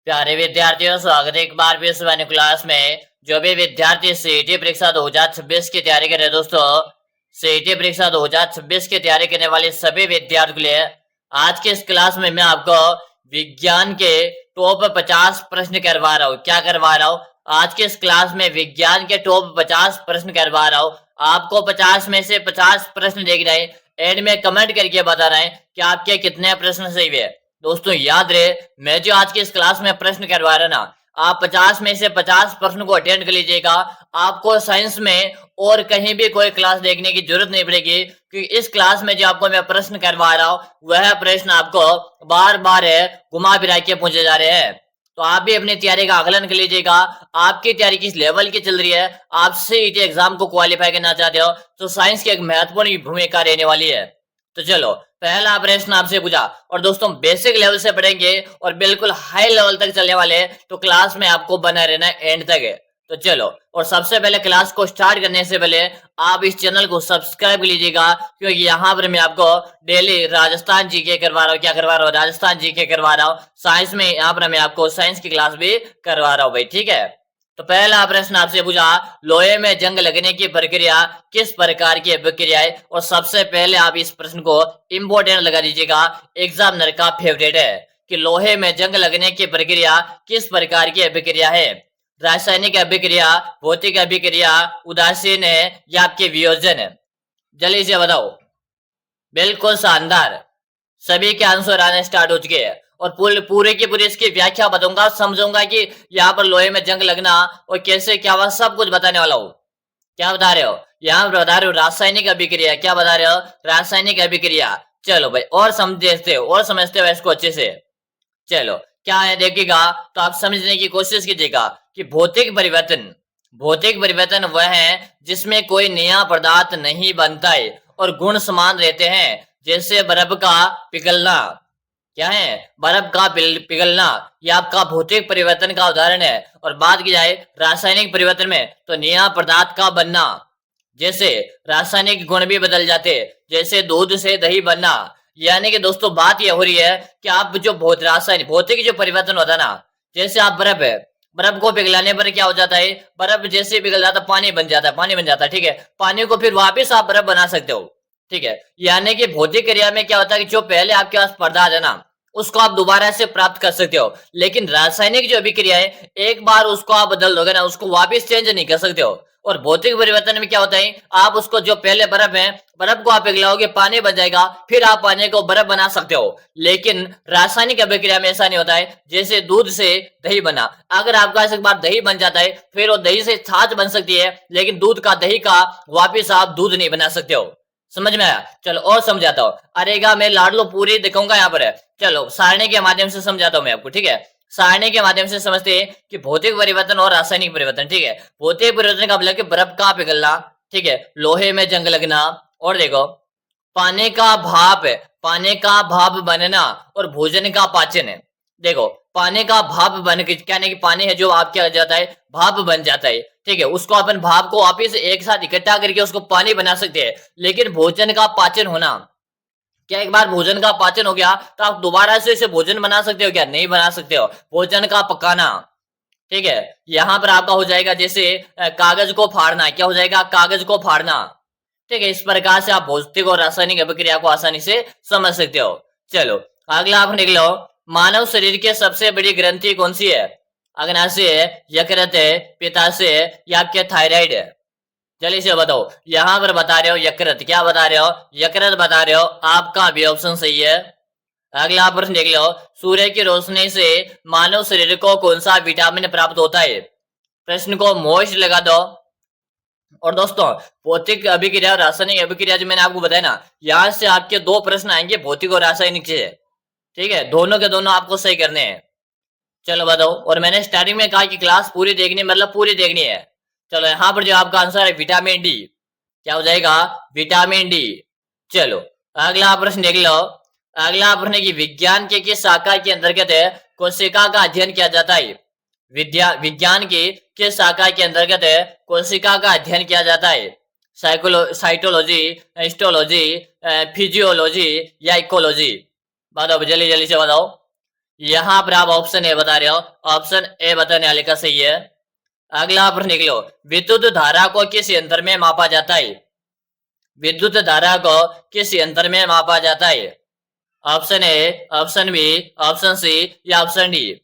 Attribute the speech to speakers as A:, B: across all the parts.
A: प्यारे विद्यार्थियों, स्वागत है एक बार फिर से क्लास में। जो भी विद्यार्थी सीईटी परीक्षा 2026 की तैयारी कर रहे हैं दोस्तों, सीईटी परीक्षा 2026 की तैयारी करने वाले सभी विद्यार्थियों के लिए आज के इस क्लास में मैं आपको विज्ञान के टॉप 50 प्रश्न करवा रहा हूँ। क्या करवा रहा हूँ? आज के इस क्लास में विज्ञान के टॉप 50 प्रश्न करवा रहा हूँ। आपको 50 में से 50 प्रश्न देखना है। एंड में कमेंट करके बता रहे हैं कि आपके कितने प्रश्न सही हुए। दोस्तों याद रहे, मैं जो आज की इस क्लास में प्रश्न करवा रहा ना, आप 50 में से 50 प्रश्न को अटेंड कर लीजिएगा। आपको साइंस में और कहीं भी कोई क्लास देखने की जरूरत नहीं पड़ेगी, क्योंकि इस क्लास में जो आपको मैं प्रश्न करवा रहा हूँ वह प्रश्न आपको बार बार घुमा फिरा के पूछे जा रहे हैं। तो आप भी अपनी तैयारी का आकलन कर लीजिएगा। आपकी तैयारी किस लेवल की चल रही है, आप सीईटी एग्जाम को क्वालिफाई करना चाहते हो तो साइंस की एक महत्वपूर्ण भूमिका रहने वाली है। तो चलो पहला प्रश्न आपसे पूछा, और दोस्तों बेसिक लेवल से पढ़ेंगे और बिल्कुल हाई लेवल तक चलने वाले, तो क्लास में आपको बना रहना है एंड तक है। तो चलो, और सबसे पहले क्लास को स्टार्ट करने से पहले आप इस चैनल को सब्सक्राइब लीजिएगा, क्योंकि यहाँ पर मैं आपको डेली राजस्थान जीके करवा रहा हूँ। क्या करवा रहा हूँ? राजस्थान जीके करवा रहा हूँ। साइंस में यहाँ पर मैं आपको साइंस की क्लास भी करवा रहा हूँ भाई, ठीक है। तो पहला प्रश्न आपसे पूछा, लोहे में जंग लगने की प्रक्रिया किस प्रकार की प्रक्रिया है? और सबसे पहले आप इस प्रश्न को इंपोर्टेंट लगा दीजिएगा, एग्जामिनर का फेवरेट है कि लोहे में जंग लगने की प्रक्रिया किस प्रकार की अभिक्रिया है? रासायनिक अभिक्रिया, भौतिक अभिक्रिया, उदासीन है या आपके वियोजन है? जल्दी से बताओ। बिल्कुल शानदार, सभी के आंसर आने स्टार्ट हो चुके हैं और पूरे की पूरी इसकी व्याख्या बताऊंगा, समझूंगा कि यहाँ पर लोहे में जंग लगना और कैसे क्या हुआ, सब कुछ बताने वाला हूँ। क्या बता रहे हो? यहाँ पर बता रहे हो रासायनिक अभिक्रिया। क्या बता रहे हो? रासायनिक अभिक्रिया। चलो भाई, और समझते हो और समझते हो इसको अच्छे से। चलो क्या है देखिएगा, तो आप समझने की कोशिश कीजिएगा कि भौतिक परिवर्तन वह है जिसमें कोई नया पदार्थ नहीं बनता है और गुण समान रहते हैं, जैसे बर्फ का पिघलना। क्या है? बर्फ का पिघलना, यह आपका भौतिक परिवर्तन का उदाहरण है। और बात की जाए रासायनिक परिवर्तन में, तो नया पदार्थ का बनना, जैसे रासायनिक गुण भी बदल जाते, जैसे दूध से दही बनना। यानी कि दोस्तों बात यह हो रही है कि आप जो भौतिक जो परिवर्तन होता है ना, जैसे आप बर्फ को पिघलाने पर क्या हो जाता है? बर्फ जैसे पिघल जाता पानी बन जाता है, ठीक है। पानी को फिर वापिस आप बर्फ बना सकते हो, ठीक है। यानी कि भौतिक क्रिया में क्या होता है कि जो पहले आपके पास पदार्थ है ना, उसको आप दोबारा से प्राप्त कर सकते हो। लेकिन रासायनिक जो अभिक्रिया है, एक बार उसको आप बदल दोगे ना, उसको वापिस चेंज नहीं कर सकते हो। और भौतिक परिवर्तन में क्या होता है, आप उसको जो पहले बर्फ है, बर्फ को आप पिघलाओगे पानी बन जाएगा, फिर आप पानी को बर्फ बना सकते हो। लेकिन रासायनिक अभिक्रिया में ऐसा नहीं होता है। जैसे दूध से दही बना, अगर आपका एक बार दही बन जाता है, फिर वो दही से छाछ बन सकती है, लेकिन दूध का दही का वापिस आप दूध नहीं बना सकते हो। समझ में आया? चलो और समझाता हूँ। अरेगा मैं लाडलो पूरी दिखाऊंगा यहाँ पर है। चलो सारणी के माध्यम से समझाता हूँ मैं आपको, ठीक है। सारणी के माध्यम से समझते हैं कि भौतिक परिवर्तन और रासायनिक परिवर्तन, ठीक है। भौतिक परिवर्तन का मतलब कि बर्फ का पिघलना, ठीक है, लोहे में जंग लगना। और देखो पानी का भाप बनना और भोजन का पाचन है। देखो पानी का भाप बन के, क्या नहीं कि पानी है जो आप क्या जाता है, भाप बन जाता है, ठीक है। उसको अपन भाप को वापिस एक साथ इकट्ठा करके उसको पानी बना सकते हैं। लेकिन भोजन का पाचन होना, क्या एक बार भोजन का पाचन हो गया तो आप दोबारा से इसे भोजन बना सकते हो? क्या नहीं बना सकते हो। भोजन का पकाना, ठीक है। यहां पर आपका हो जाएगा जैसे कागज को फाड़ना। क्या हो जाएगा? कागज को फाड़ना, ठीक है। इस प्रकार से आप भौतिक और रासायनिक अभिक्रिया को आसानी से समझ सकते हो। चलो अगला आप देख लो, मानव शरीर की सबसे बड़ी ग्रंथि कौन सी है? अग्नाशय है, यकृत है, पित्ताशय है या आपके थायराइड है? जल्दी से बताओ। यहां पर बता रहे हो यकृत। क्या बता रहे हो? यकृत बता रहे हो। आपका भी ऑप्शन सही है। अगला प्रश्न देख लो, सूर्य की रोशनी से मानव शरीर को कौन सा विटामिन प्राप्त होता है? प्रश्न को मोस्ट लगा दो। और दोस्तों भौतिक अभिक्रिया और रासायनिक अभिक्रिया जो मैंने आपको बताया ना, यहां से आपके दो प्रश्न आएंगे भौतिक और रासायनिक से, ठीक है। दोनों के दोनों आपको सही करने हैं। चलो बताओ। और मैंने स्टार्टिंग में कहा कि क्लास पूरी देखनी, मतलब पूरी देखनी है। चलो यहाँ पर जो आपका आंसर है विटामिन डी। क्या हो जाएगा? Vitamin D. चलो अगला प्रश्न देख लो। अगला प्रश्न की विज्ञान के किस शाखा के अंतर्गत है कोशिका का अध्ययन किया जाता है? विज्ञान की किस शाखा के अंतर्गत है कोशिका का अध्ययन किया जाता है? साइटोलॉजी, हिस्टोलॉजी, फिजियोलॉजी या इकोलॉजी? बताओ जल्दी जल्दी से बताओ। यहाँ पर आप ऑप्शन ए बता रहे हो, ऑप्शन ए बताने वाले का सही है। अगला प्रश्न निकलो, विद्युत धारा को किस यंत्र में मापा जाता है? विद्युत धारा को किस यंत्र में मापा जाता है? Option A, option B, option C या ऑप्शन डी।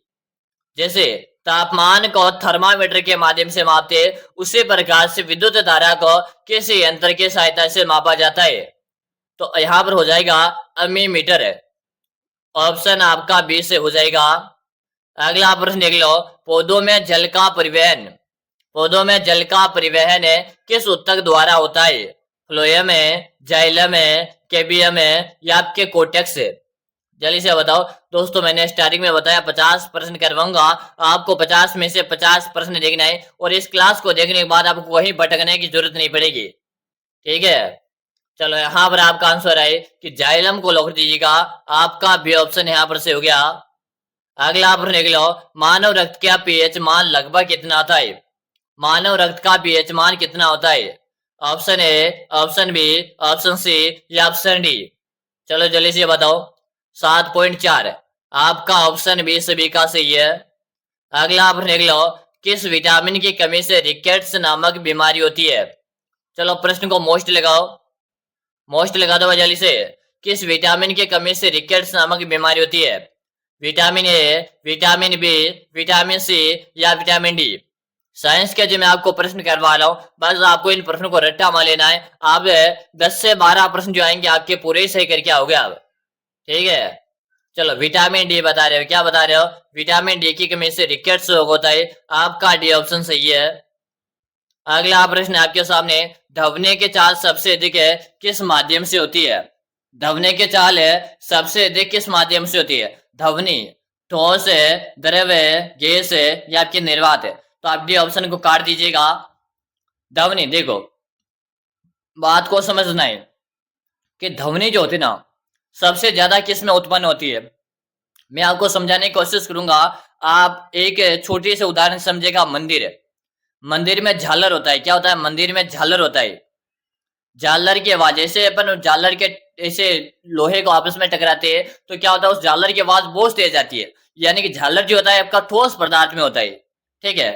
A: जैसे तापमान को थर्मामीटर के माध्यम से मापते, उसी प्रकार से विद्युत धारा को किसी यंत्र की सहायता से मापा जाता है। तो यहाँ पर हो जाएगा अमीमीटर। ऑप्शन आपका बी से हो जाएगा। अगला प्रश्न देख लो, पौधों में जल का परिवहन, पौधों में जल का परिवहन किस ऊतक द्वारा होता है? फ्लोएम है, जाइलम है, कैबियम है या आपके कोटेक्स है? जल्दी से बताओ दोस्तों। मैंने स्टार्टिंग में बताया 50 प्रश्न करवाऊंगा, आपको 50 में से 50 प्रश्न देखना है और इस क्लास को देखने के बाद आपको वहीं भटकने की जरूरत नहीं पड़ेगी, ठीक है। चलो यहाँ पर आपका आंसर है कि जाइलम को लॉक दीजिएगा, आपका बी ऑप्शन यहाँ पर से हो गया। अगला प्रश्न देख लो, मानव रक्त का पीएच मान लगभग कितना होता है? मानव रक्त का पीएच मान कितना होता है? Option A, option B, option C या ऑप्शन डी। चलो जल्दी से बताओ। 7.4। आपका ऑप्शन बी सभी का सही है। अगला प्रश्न देख लो, किस विटामिन की कमी से रिकेट्स नामक बीमारी होती है? चलो प्रश्न को मोस्ट लगाओ, मोस्ट लगा दो जल्दी से। किस विटामिन की कमी से रिकेट्स नामक बीमारी होती है? Vitamin A, vitamin B, vitamin C या विटामिन डी। साइंस के जो मैं आपको प्रश्न करवा रहा हूं, बस आपको इन प्रश्नों को रट्टा मार लेना है। आप 10 से 12 प्रश्न जो आएंगे आपके पूरे ही सही करके आओगे आप, ठीक है। चलो विटामिन डी बता रहे हो, क्या बता रहे हो? विटामिन डी की कमी से रिकेट्स रोग होता है, आपका डी ऑप्शन सही है। अगला प्रश्न आपके सामने, धवने की चाल सबसे अधिक है किस माध्यम से होती है? धवने की चाल है सबसे अधिक किस माध्यम से होती है? धवनी, ठोस है, द्रव है, गैस है या आपकी निर्वात है? तो आप डी ऑप्शन को काट दीजिएगा। धवनी, देखो बात को समझना है कि ध्वनि जो होती है ना, सबसे ज्यादा किस में उत्पन्न होती है। मैं आपको समझाने की कोशिश करूंगा, आप एक छोटी से उदाहरण समझेगा। मंदिर है, मंदिर में झालर होता है, क्या होता है? मंदिर में झालर होता है। झालर की आवाज, जैसे अपन झालर के ऐसे लोहे को आपस में टकराते हैं तो क्या होता है? उस झालर की आवाज बहुत तेज आती है, यानी कि झालर जो होता है आपका ठोस पदार्थ में होता है, ठीक है।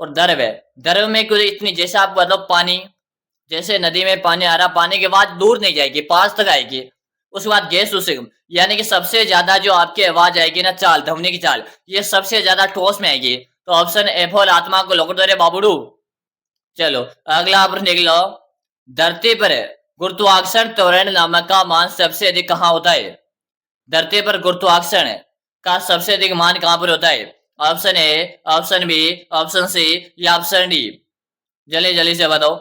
A: और द्रव है, द्रव में कोई इतनी, जैसे आप मतलब पानी, जैसे नदी में पानी आ रहा, पानी की आवाज दूर नहीं जाएगी, पास तक आएगी। उसके बाद गैस, उसे यानी कि सबसे ज्यादा जो आपकी आवाज आएगी ना, चाल, ध्वनि की चाल, ये सबसे ज्यादा ठोस में आएगी। तो ऑप्शन ए फॉर आत्मा को लोग रे बाबूडू। चलो अगला प्रश्न देख लो, धरती पर गुरुत्वाकर्षण त्वरण नामक का मान सबसे अधिक कहाँ होता है? धरती पर गुरुत्वाकर्षण का सबसे अधिक मान कहां पर होता है? Option A, option B, option C या ऑप्शन डी। जल्दी जल्दी से बताओ,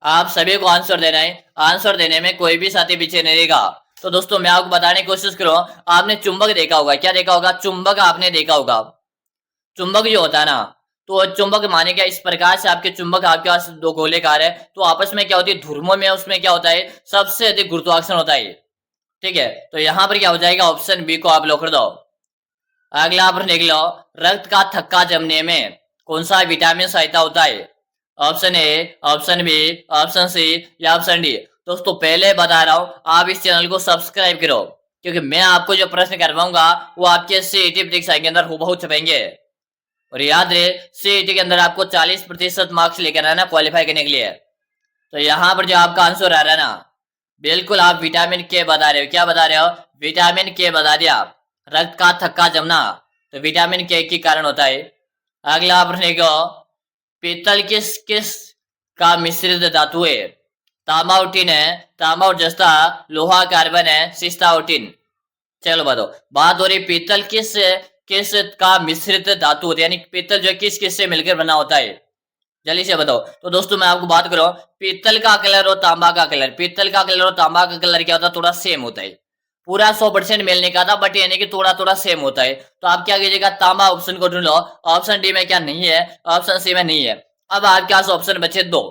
A: आप सभी को आंसर देना है। आंसर देने में कोई भी साथी पीछे नहीं रहेगा। तो दोस्तों मैं आपको बताने की कोशिश करूं, आपने चुंबक देखा होगा, क्या देखा होगा? चुंबक आपने देखा होगा। चुंबक जो होता है ना, तो चुंबक माने क्या, इस प्रकार से आपके चुंबक, आपके पास दो गोलेकार है, तो आपस में क्या होती है? ध्रुवों में उसमें क्या होता है? सबसे अधिक गुरुत्वाकर्षण होता है, ठीक है। तो यहां पर क्या हो जाएगा? ऑप्शन बी को आप लॉक कर दो। अगला प्रश्न देख लो, रक्त का थक्का जमने में कौन सा विटामिन सहायता होता है? Option A, option B, option C या ऑप्शन डी। दोस्तों पहले बता रहा हूं, आप इस चैनल को सब्सक्राइब करो, क्योंकि मैं आपको जो प्रश्न करवाऊंगा वो आपके सीईटी परीक्षा के अंदर हूबहू छपेंगे। और याद रहे, सीईटी के अंदर आपको 40% मार्क्स लेकर आना क्वालिफाई करने के लिए। तो यहाँ पर जो आपका आंसर आ रहा है ना, बिल्कुल आप विटामिन के बता रहे हो। क्या बता रहे हो? विटामिन के बता दिया। रक्त का थक्का जमना तो विटामिन के कारण होता है। अगला प्रश्न देखो, पीतल किस किस का मिश्रित धातु है? तांबा और टिन है, तांबा और जस्ता, लोहा कार्बन है, सिस्ता और टिन। चलो बताओ, बात हो रही पीतल किस किस का मिश्रित धातु होता है, यानी पीतल जो किस किस से मिलकर बना होता है? जल्दी से बताओ। तो दोस्तों मैं आपको बात करूं, पीतल का कलर और तांबा का कलर, पीतल का कलर और तांबा का कलर क्या होता है? थोड़ा सेम होता है। पूरा 100% मेल नहीं खाता, बट यानी कि थोड़ा थोड़ा सेम होता है। तो आप क्या कीजिएगा? तांबा ऑप्शन को ढूंढ लो। ऑप्शन डी में क्या नहीं है, ऑप्शन सी में नहीं है। अब आपके पास ऑप्शन बचे दो,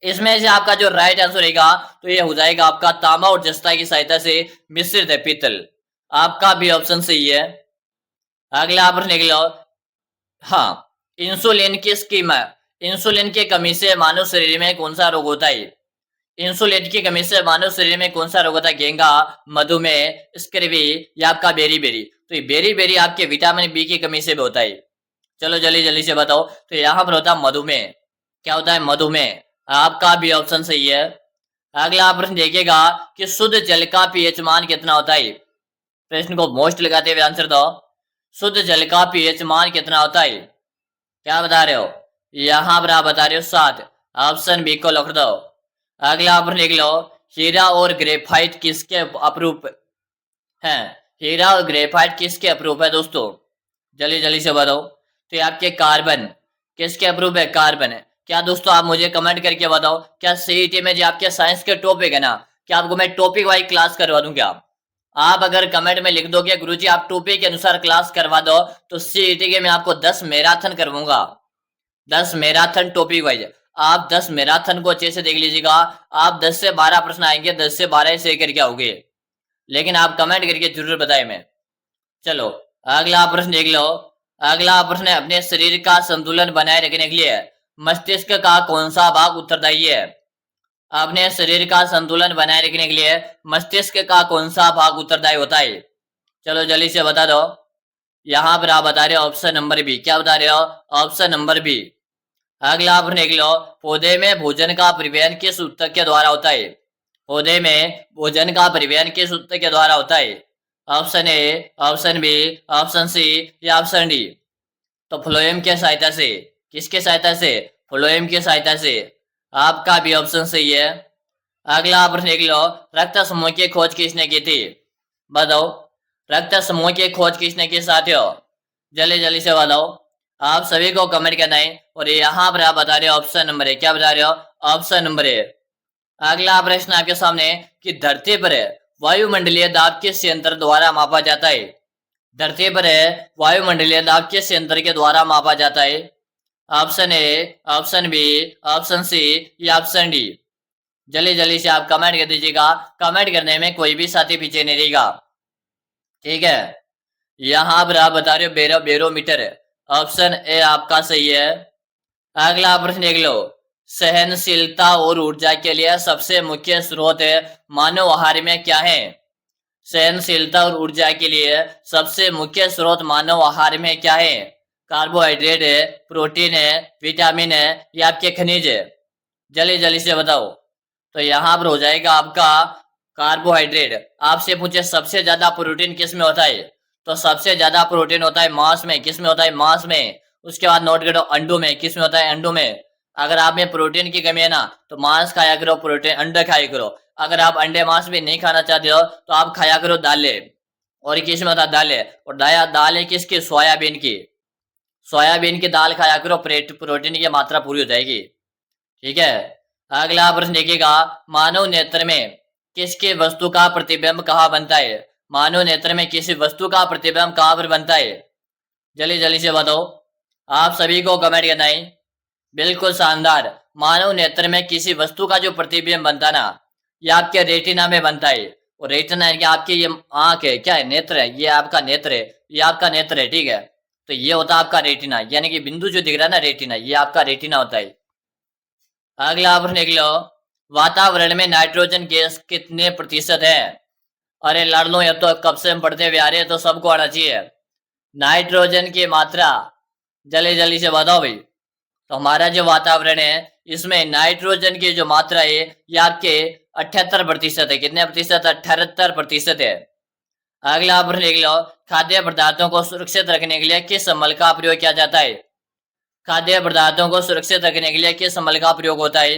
A: इसमें से आपका जो राइट आंसर रहेगा तो ये हो जाएगा आपका तांबा और जस्ता की सहायता से मिश्रित है पीतल। आपका भी ऑप्शन सही है। अगला प्रश्न देख लो, हाँ, इंसुलिन की स्कीम, इंसुलिन की कमी से मानव शरीर में कौन सा रोग होता है? इंसुलिन की कमी से मानव शरीर में कौन सा रोग होता है? घेंगा, मधुमेह, स्कर्वी या आपका बेरी बेरी। तो ये बेरी बेरी आपके विटामिन बी की कमी से भी होता है। चलो जल्दी जल्दी से बताओ। तो यहाँ पर होता है मधुमेह। क्या होता है? मधुमेह। आपका भी ऑप्शन सही है। अगला प्रश्न देखिएगा कि शुद्ध जल का पीएच मान कितना होता है। प्रश्न को मोस्ट लगाते हुए आंसर दो। शुद्ध जल का पीएच मान कितना होता है? क्या बता रहे हो? यहाँ पर आप बता रहे हो 7। ऑप्शन बी को लिख दो। अगला प्रश्न देख लो। हीरा और ग्रेफाइट किसके अपरूप है? हीरा और ग्रेफाइट किसके अपरूप है दोस्तों? जल्दी जल्दी से बताओ। तो ये आपके कार्बन। किसके अप्रूव है? कार्बन है। क्या दोस्तों आप मुझे कमेंट करके बताओ, क्या सीईटी में जो आपके साइंस के टॉपिक है ना, क्या आपको मैं टॉपिक वाइज क्लास करवा दूं क्या? आप अगर कमेंट में लिख दोगे गुरुजी आप टॉपिक के अनुसार क्लास करवा दो, तो सीईटी के मैं आपको 10 मैराथन करवाऊंगा। 10 मैराथन टॉपिक वाइज। आप 10 मैराथन को अच्छे से देख लीजिएगा। आप 10 से 12 प्रश्न आएंगे, 10 से 12 सही करके आओगे, लेकिन आप कमेंट करके जरूर बताए मैं। चलो अगला प्रश्न देख लो। अगला प्रश्न है, अपने शरीर का संतुलन बनाए रखने के लिए मस्तिष्क का कौन सा भाग उत्तरदायी है? अपने शरीर का संतुलन बनाए रखने के लिए मस्तिष्क का कौन सा भाग उत्तरदायी होता है? चलो जल्दी से बता दो। यहाँ पर आप बता रहे हो ऑप्शन नंबर बी। क्या बता रहे हो? Option number B. अगला प्रश्न देख लो। पौधे में भोजन का परिवहन किस ऊतक के द्वारा होता है? पौधे में भोजन का परिवहन किस ऊतक के द्वारा होता है? Option A, option B, option C या ऑप्शन डी? तो फ्लोएम के सहायता से। किसके सहायता से? फ्लोएम की सहायता से। आपका भी ऑप्शन सही है। अगला प्रश्न देख लो। रक्त समूह की खोज किसने की थी? बताओ। रक्त समूह की खोज किसने की साथियों? जल्दी जल्दी से बताओ। आप सभी को कमेंट करना है। और यहाँ पर आप बता रहे हो ऑप्शन नंबर ए। क्या बता रहे हो? Option number A. अगला प्रश्न आपके सामने कि धरती पर वायुमंडलीय दाब किस यंत्र द्वारा मापा जाता है? धरती पर वायुमंडलीय दाब किस यंत्र के द्वारा मापा जाता है? Option A, option B, option C या ऑप्शन डी? जल्दी जल्दी से आप कमेंट कर दीजिएगा। कमेंट करने में कोई भी साथी पीछे नहीं रहेगा, ठीक है। यहाँ पर आप बता रहे हो बेरोमीटर। ऑप्शन ए आपका सही है। अगला प्रश्न देख लो। सहनशीलता और ऊर्जा के लिए सबसे मुख्य स्रोत मानव आहार में क्या है? सहनशीलता और ऊर्जा के लिए सबसे मुख्य स्रोत मानव आहार में क्या है? कार्बोहाइड्रेट है, प्रोटीन है, विटामिन है या आपके खनिज है? जल्दी जल्दी से बताओ। तो यहाँ पर हो जाएगा आपका कार्बोहाइड्रेट। आपसे पूछे सबसे ज्यादा प्रोटीन किस में होता है? तो सबसे ज्यादा प्रोटीन होता है मांस में। किस में होता है? मांस में। उसके बाद नोट करो अंडों में। किस में होता है? अंडों में। अगर आप में प्रोटीन की कमी है ना, तो मांस खाया करो, प्रोटीन अंडे खाया करो। अगर आप अंडे मांस भी नहीं खाना चाहते हो तो आप खाया करो दालें। और किस में होता है? दालें। और दाल है किसकी? सोयाबीन की। सोयाबीन की दाल खाया करो, प्रोटीन की मात्रा पूरी हो जाएगी, ठीक है। अगला प्रश्न देखिएगा। मानव नेत्र में किसकी वस्तु का प्रतिबिंब कहाँ बनता है? मानव नेत्र में किसी वस्तु का प्रतिबिंब कहाँ पर बनता है? जल्दी जल्दी से बताओ। आप सभी को कमेंट करना है। बिल्कुल शानदार। मानव नेत्र में किसी वस्तु का जो प्रतिबिंब बनता है ना, ये आपके रेटिना में बनता है। और रेटिना है कि आपकी ये आंख है, क्या है? नेत्र है। ये आपका नेत्र है, ये आपका नेत्र है, ठीक है। तो ये होता है आपका रेटिना, यानी कि बिंदु जो दिख रहा है ना रेटिना, ये आपका रेटिना होता है। अगला प्रश्न देख लो। वातावरण में नाइट्रोजन गैस कितने प्रतिशत है? अरे लड़ लो, ये तो कब से हम पढ़ते हुए आ रहे हैं, तो सबको आना चाहिए। नाइट्रोजन की मात्रा जल्दी जल्दी से बताओ भाई। तो हमारा जो वातावरण है इसमें नाइट्रोजन की जो मात्रा है ये आपके 78% है। कितने प्रतिशत? 78% है। अगला प्रश्न देख लो। खाद्य पदार्थों को सुरक्षित रखने के लिए किस अमल का प्रयोग किया जाता है? खाद्य पदार्थों को सुरक्षित रखने के लिए किस अमल का प्रयोग होता है?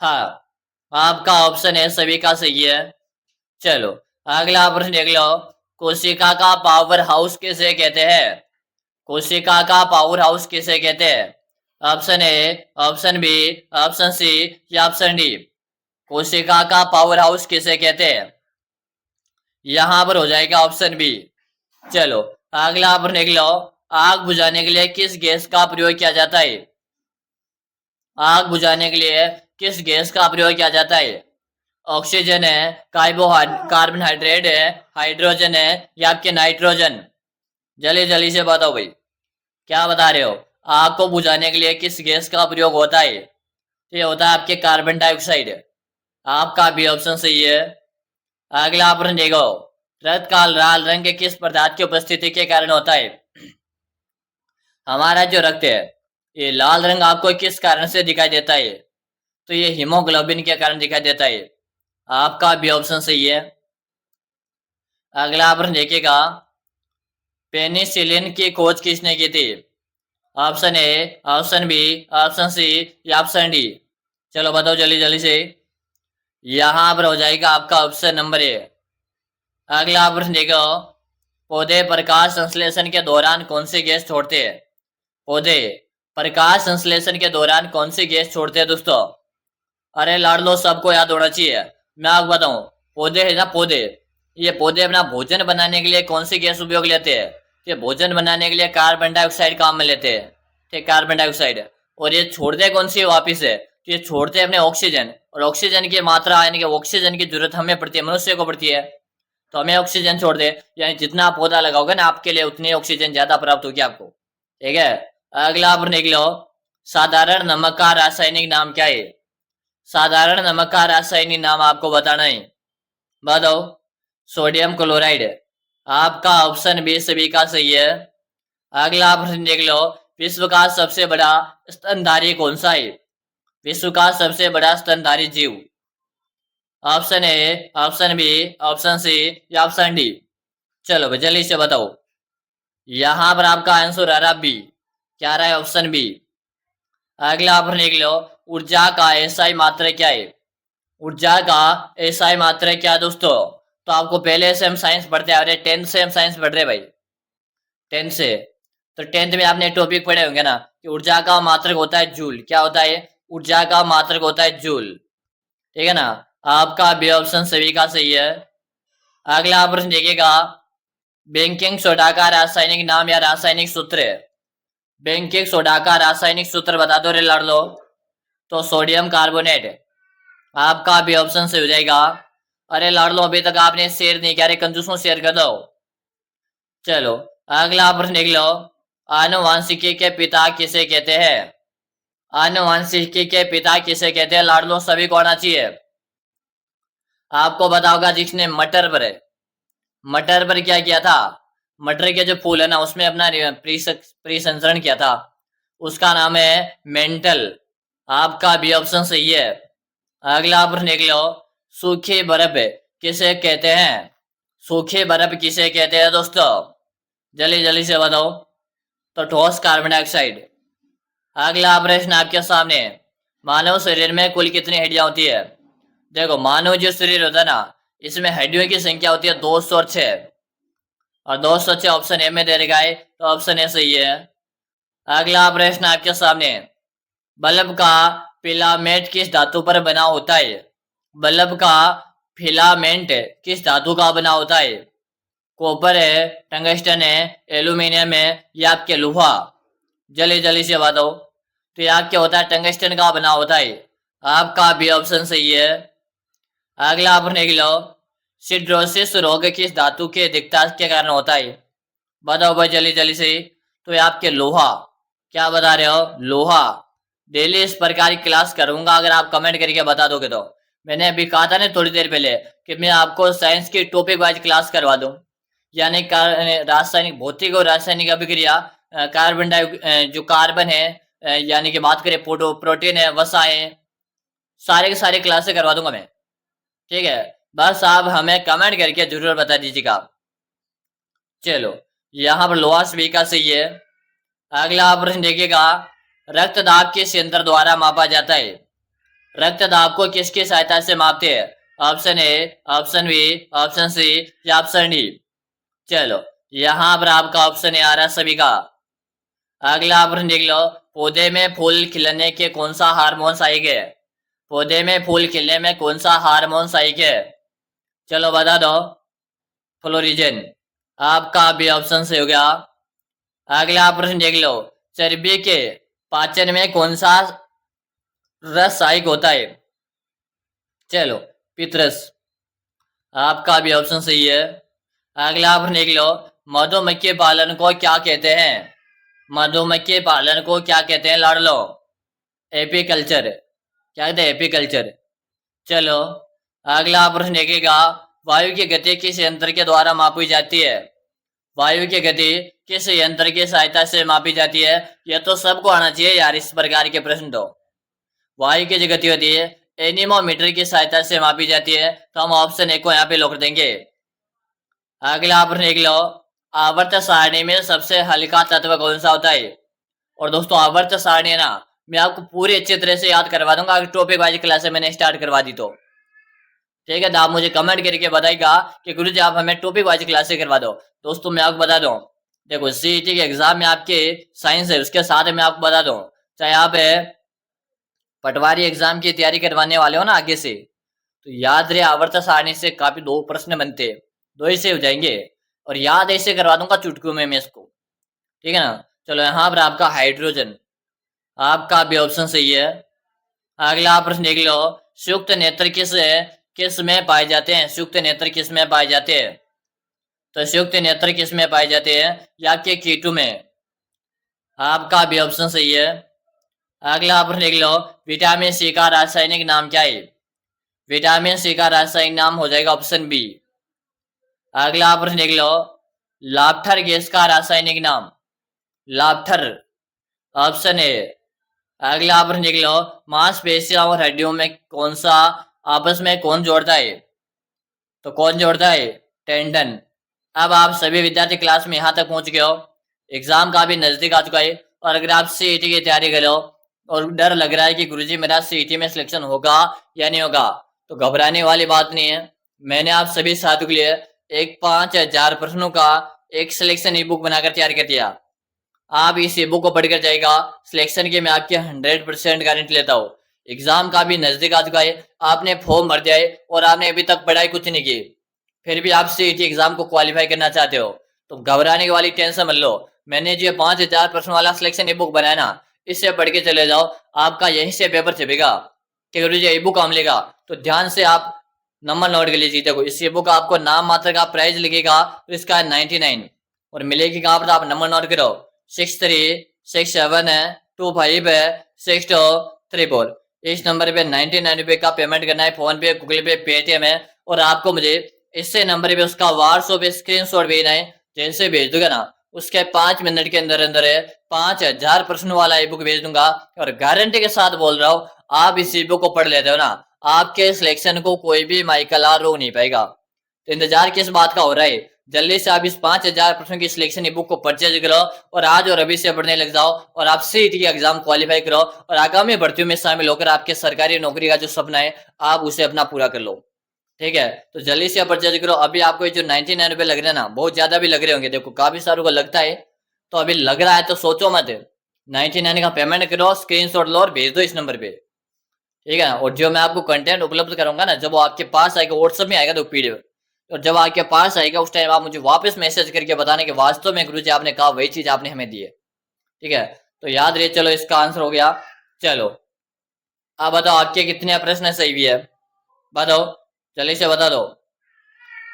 A: हाँ, आपका ऑप्शन है सभी का सही है। चलो अगला प्रश्न देख लो। कोशिका का पावर हाउस किसे कहते हैं? कोशिका का पावर हाउस किसे कहते हैं? Option A, option B, option C या ऑप्शन डी? कोशिका का पावर हाउस किसे कहते हैं? यहां पर हो जाएगा ऑप्शन बी। चलो अगला प्रश्न देख लो। आग बुझाने के लिए किस गैस का प्रयोग किया जाता है? आग बुझाने के लिए किस गैस का प्रयोग किया जाता है? ऑक्सीजन है, कार्बोहाइड्रेट है, हाइड्रोजन है या आपके नाइट्रोजन? जल्दी जल्दी से बताओ भाई, क्या बता रहे हो? आग को बुझाने के लिए किस गैस का प्रयोग होता है? ये होता है आपके कार्बन डाइऑक्साइड। आपका भी ऑप्शन सही है। अगला प्रश्न देखो। रक्त का लाल रंग किस पदार्थ की उपस्थिति के कारण होता है? हमारा जो रक्त है, ये लाल रंग आपको किस कारण से दिखाई देता है? तो ये हीमोग्लोबिन के कारण दिखाई देता है। आपका भी ऑप्शन सही है। अगला प्रश्न देखिएगा, पेनिसिलिन की खोज किसने की थी? Option A, option B, option C या ऑप्शन डी। चलो बताओ जल्दी जल्दी से। यहां पर हो जाएगा आपका ऑप्शन नंबर ए। अगला प्रश्न देखो, पौधे प्रकाश संश्लेषण के दौरान कौन सी गैस छोड़ते हैं? पौधे प्रकाश संश्लेषण के दौरान कौन सी गैस छोड़ते हैं दोस्तों? अरे लाडलो, सबको याद होना चाहिए। मैं आपको बताऊं, पौधे है ना, पौधे, ये पौधे अपना भोजन बनाने के लिए कौन सी गैस उपयोग लेते हैं? ये भोजन बनाने के लिए कार्बन डाइऑक्साइड काम में लेते हैं, ठीक, कार्बन डाइऑक्साइड। और ये छोड़ते कौन सी वापिस है? तो ये छोड़ते अपने ऑक्सीजन, और ऑक्सीजन की मात्रा यानी कि ऑक्सीजन की जरूरत हमें पड़ती है, मनुष्य को पड़ती है, तो हमें ऑक्सीजन छोड़ दे, यानी जितना पौधा लगाओगे ना आपके लिए उतनी ऑक्सीजन ज्यादा प्राप्त होगी आपको, ठीक है। अगला आप देख लो, साधारण नमक का रासायनिक नाम क्या है? साधारण नमक का रासायनिक नाम आपको बताना है, बताओ। Sodium chloride. आपका ऑप्शन बी सभी का सही है। अगला प्रश्न देख लो, विश्व का सबसे बड़ा स्तनधारी कौन सा है? विश्व का सबसे बड़ा स्तनधारी जीव। Option A, option B, option C या ऑप्शन डी। चलो भाई जल्दी से बताओ। यहां पर आपका आंसर आ रहा बी, क्या रहा है? Option B. अगला प्रश्न देख लो, ऊर्जा का एसआई मात्रा क्या है? ऊर्जा का एसआई मात्रा क्या दोस्तों? तो आपको पहले से हम साइंस पढ़ते आ रहे, 10th से हम साइंस पढ़ रहे भाई, 10th से। तो 10th में आपने टॉपिक पढ़े होंगे ना कि ऊर्जा का मात्रक होता है जूल। क्या होता है? ऊर्जा का मात्रक होता है जूल, ठीक है ना। आपका बी ऑप्शन सभी का सही है। अगला प्रश्न देखिएगा, बेकिंग सोडा का रासायनिक नाम या रासायनिक सूत्र है? बेकिंग सोडा का रासायनिक सूत्र बता दो रे लड़ लो। तो सोडियम कार्बोनेट। आपका भी ऑप्शन से हो जाएगा। अरे लाड़ लो, अभी तक आपने शेयर नहीं किया रे कंजूसों, शेयर कर दो। चलो अगला प्रश्न देख लो, आनुवांशिकी के पिता किसे कहते हैं? आनुवांशिकी के पिता किसे कहते हैं लाड़ लो, सभी को आना चाहिए। आपको बताओगा जिसने मटर पर क्या किया था? मटर के जो फूल है ना उसमें अपना परिसंचरण किया था, उसका नाम है मेंटल। आपका भी ऑप्शन सही है। अगला प्रश्न देख लो, सूखी बर्फ किसे कहते हैं? सूखी बर्फ किसे कहते हैं दोस्तों? जल्दी जल्दी से बताओ। तो ठोस कार्बन डाइऑक्साइड। अगला प्रश्न आपके सामने, मानव शरीर में कुल कितनी हड्डियां होती है? देखो मानव जो शरीर होता है ना, इसमें हड्डियों की संख्या होती है 206, और 206 ऑप्शन ए में दे रखा है, तो ऑप्शन ए सही है। अगला प्रश्न आपके सामने, बल्ब का फिलामेंट किस धातु पर बना होता है? बल्ब का फिलामेंट किस धातु का बना होता है? कॉपर है, टंगस्टन है, एल्यूमिनियम है या आपके लोहा। जल्दी जल्दी से बताओ। तो ये क्या होता है? टंगस्टन का बना होता है। आपका भी ऑप्शन सही है। अगला आप देख लो, सिड्रोसिस रोग किस धातु के अधिकता के कारण होता है? बताओ भाई जल्दी जल्दी से। तो ये आपके लोहा। क्या बता रहे हो? लोहा। डेली इस प्रकार की क्लास करूंगा अगर आप कमेंट करके बता दोगे तो। मैंने अभी कहा था ना थोड़ी देर पहले कि मैं आपको साइंस की टॉपिक वाइज क्लास करवा दूं, यानी रासायनिक भौतिक और रासायनिक अभिक्रिया, कार्बन जो कार्बन है, यानी कि बात करें प्रोटीन है, वसाएं, सारे के सारे क्लासेस करवा दूंगा मैं, ठीक है। बस आप हमें कमेंट करके जरूर बता दीजिएगा। चलो यहाँ पर लोहा सभी का सही है। अगला प्रश्न देखिएगा, रक्तदाब किस यंत्र द्वारा मापा जाता है? रक्तदाब को किसकी सहायता से मापते हैं? Option A, option B, option C या ऑप्शन डी। चलो यहाँ पर आपका ऑप्शन ए आ रहा सभी का। अगला प्रश्न देख लो, पौधे में फूल खिलने के कौन सा हार्मोन सहायक है? पौधे में फूल खिलने में कौन सा हार्मोन सहायक है? चलो बता दो। फ्लोरिजन। आपका भी ऑप्शन से हो गया। अगला प्रश्न देख लो, चर्बी के पाचन में कौन सा रस सहायक होता है? चलो पितरस। आपका भी ऑप्शन सही है। अगला प्रश्न देख लो, मधुमक्खी पालन को क्या कहते हैं? मधुमक्खी पालन को क्या कहते हैं लाड़ लो? एपीकल्चर। क्या कहते हैं? एपीकल्चर। चलो अगला प्रश्न देखेगा, वायु की गति किस यंत्र के द्वारा मापी जाती है? वायु की गति किस यंत्र की सहायता से मापी जाती है? यह तो सबको आना चाहिए यार, इस प्रकार के प्रश्न तो। वायु की जो गति होती है एनीमोमीटर की सहायता से मापी जाती है, तो हम ऑप्शन ए को यहाँ पे लॉक देंगे। अगला प्रश्न देख लो, आवर्त सारणी में सबसे हल्का तत्व कौन सा होता है? और दोस्तों आवर्त सारणी है ना, मैं आपको पूरी अच्छी तरह से याद करवा दूंगा अगर टॉपिक वाइज क्लास मैंने स्टार्ट करवा दी तो। ठीक है, तो आप मुझे कमेंट करके बताइएगा कि गुरुजी आप हमें टॉपिक वाइज क्लासेस करवा दो। दोस्तों मैं आपको बता दूं, देखो सीईटी के एग्जाम में आपके साइंस है, उसके साथ मैं आपको बता दूं, चाहे आप पटवारी एग्जाम की तैयारी करवाने वाले हो ना आगे से, तो याद रहे आवर्त सारणी से काफी 2 प्रश्न बनते, 2 ही से हो जाएंगे। और याद ऐसे करवा दूंगा चुटकियों में मैं इसको। ठीक है ना, चलो यहाँ पर आपका हाइड्रोजन, आपका भी ऑप्शन सही है। अगला प्रश्न देख लो, संयुक्त नेत्र किस में पाए जाते हैं? संयुक्त नेत्र किस में पाए जाते हैं? तो संयुक्त नेत्र किस में पाए जाते हैं? या के कीटू में, आपका भी ऑप्शन सही है। अगला प्रश्न देख लो, विटामिन सी का रासायनिक नाम क्या है? विटामिन सी का रासायनिक नाम हो जाएगा ऑप्शन बी। अगला प्रश्न देख लो, लाफ्टर गैस का रासायनिक नाम? Laughter, option A. अगला प्रश्न देख लो, मांसपेशियों और हड्डियों में कौन सा आपस में कौन जोड़ता है? तो कौन जोड़ता है? टेंडन। अब आप सभी विद्यार्थी क्लास में यहाँ तक पहुंच गए हो, एग्जाम का भी नजदीक आ चुका है, और अगर आप सीईटी की तैयारी कर रहे हो और डर लग रहा है कि गुरुजी मेरा सीईटी में सिलेक्शन होगा या नहीं होगा, तो घबराने वाली बात नहीं है। मैंने आप सभी साथियों के लिए एक 5000 प्रश्नों का एक सिलेक्शन ई बुक बनाकर तैयार कर दिया। आप इस ई बुक को पढ़कर जाएगा, सिलेक्शन की मैं आपकी 100% गारंटी लेता हूँ। एग्जाम का भी नजदीक आ चुका है, आपने फॉर्म भर दिया है और आपने अभी तक पढ़ाई कुछ नहीं की, फिर भी आप सीईटी एग्जाम को क्वालिफाई करना चाहते हो, तो घबराने की वाली टेंशन मत लो। मैंने जो 5000 प्रश्न वाला सिलेक्शन ई बुक बनाया ना, इससे पढ़ के चले जाओ, आपका यहीं से पेपर छपेगा कि गुरुजी ई बुक हम लेगा। तो ध्यान से आप नंबर नोट कर लीजिए। देखो इस ई बुक आपको नाम मात्र का प्राइस लिखेगा, तो इसका 99 और मिलेगी कहाँ पर? आप नंबर नोट करो, 63672564। इस नंबर पे 99 रुपए का पेमेंट करना है, फोन पे, गूगल पे, पेटीएम है, और आपको मुझे इससे नंबर पे उसका व्हाट्सएप पे स्क्रीनशॉट भेजना है। जैसे भेज दूंगा ना, उसके 5 मिनट के अंदर अंदर 5000 प्रश्न वाला ई बुक भेज दूंगा, और गारंटी के साथ बोल रहा हूँ, आप इस ई बुक को पढ़ लेते हो ना, आपके सिलेक्शन को कोई भी माइकल आर रोक नहीं पाएगा। तो इंतजार किस बात का हो रहा है? जल्दी से आप इस 5000 प्रश्नों की सिलेक्शन ई बुक को परचेज करो और आज और अभी से पढ़ने लग जाओ, और आप सीईटी का एग्जाम क्वालिफाई करो, और आगामी भर्तियों में शामिल होकर आपके सरकारी नौकरी का जो सपना है आप उसे अपना पूरा कर लो। ठीक है, तो जल्दी से आप परचेज करो। अभी आपको जो 99 रुपए लग रहे हैं ना, बहुत ज्यादा भी लग रहे होंगे, देखो काफी सारों को लगता है, तो अभी लग रहा है तो सोचो मत, 99 का पेमेंट करो, स्क्रीनशॉट लो और भेज दो इस नंबर पे। ठीक है, और जो मैं आपको कंटेंट उपलब्ध करूंगा ना, जब वो आपके पास आएगा, व्हाट्सएप में आएगा तो पीडीएफ, और जब आपके पास आएगा उस टाइम आप मुझे वापस मैसेज करके बताने के वास्तव में गुरुजी आपने कहा वही चीज आपने हमें दी है। ठीक है, तो याद रहे, चलो इसका आंसर हो गया। चलो अब बताओ आपके कितने प्रश्न सही भी है, बताओ जल्दी से बता दो।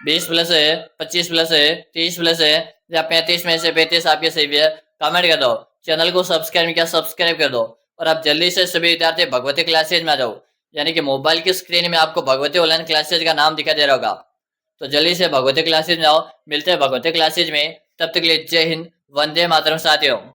A: 20 प्लस है, 25 प्लस है, 30 प्लस है, या 35 में से 35 आपके सही भी है? कमेंट कर दो। चैनल को सब्सक्राइब किया, सब्सक्राइब कर दो, और आप जल्दी से सभी विद्यार्थी भगवती क्लासेज में आ जाओ, यानी कि मोबाइल की स्क्रीन में आपको भगवती ऑनलाइन क्लासेज का नाम दिखा दे रहा होगा, तो जल्दी से भगवती क्लासेज में आओ। मिलते हैं भगवती क्लासेज में, तब तक के लिए जय हिंद, वंदे मातरम साथियों।